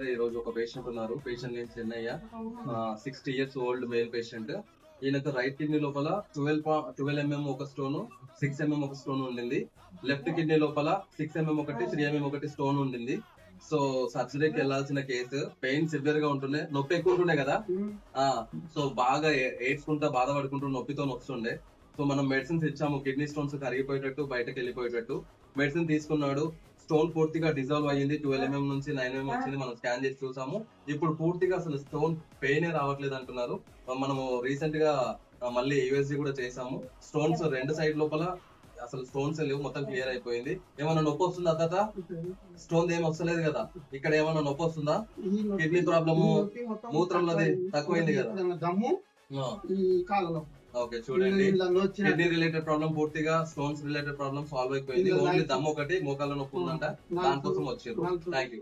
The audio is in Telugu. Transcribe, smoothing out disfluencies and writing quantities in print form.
ఈ రోజు ఒక పేషెంట్ ఉన్నారు. Patient name Chennaiah, 60 years old male patient. ఈయనకు రైట్ కిడ్నీ లోపల 12 mm ఒక స్టోన్, 6 mm ఒక స్టోన్ ఉండింది. లెఫ్ట్ కిడ్నీ లోపల 6 mm ఒకటి, 3 mm ఒకటి స్టోన్ ఉండింది. సో సర్జరీకి వెళ్లాల్సిన కేసు. పెయిన్ సివియర్ గా ఉంటుండే, నొప్పి ఎక్కువ ఉంటుండే కదా. సో బాగా ఏడ్చుకుంటా బాధపడుకుంటూ నొప్పితో వస్తుండే. సో మనం మెడిసిన్స్ ఇచ్చాము, కిడ్నీ స్టోన్స్ కరిగిపోయేటట్టు బయటకు వెళ్ళిపోయేటట్టు మెడిసిన్ తీసుకున్నాడు. స్టోన్ పూర్తిగా డిజాల్వ్ అయ్యింది. 12 mm నుంచి 9 mm వచ్చింది. మనం స్కాన్ చేసి చూసాము. ఇప్పుడు పూర్తిగా అసలు స్టోన్ పెయిన్ రావట్లేదు అంటున్నారు. మనము రీసెంట్ గా మళ్ళీ యూఎస్జీ కూడా చేసాము. స్టోన్స్ రెండు సైడ్ లోపల అసలు స్టోన్స్ లేవు, మొత్తం క్లియర్ అయిపోయింది. ఏమన్నా నొప్పి వస్తుందా తాత? స్టోన్ ఏం వస్తలేదు కదా. ఇక్కడ ఏమన్నా నొప్పి వస్తుందా? కిడ్నీ ప్రాబ్లము, మూత్రంలో తక్కువైంది కదా. ఓకే, చూడండి, కిడ్నీ రిలేటెడ్ ప్రాబ్లం పూర్తిగా, స్టోన్స్ రిలేటెడ్ ప్రాబ్లం సాల్వ్ అయిపోయింది. ఓన్లీ దమ్ ఒకటి మోకాళ్ళ నొప్పి ఉందంట, దానికోసం వచ్చారు. Thank you.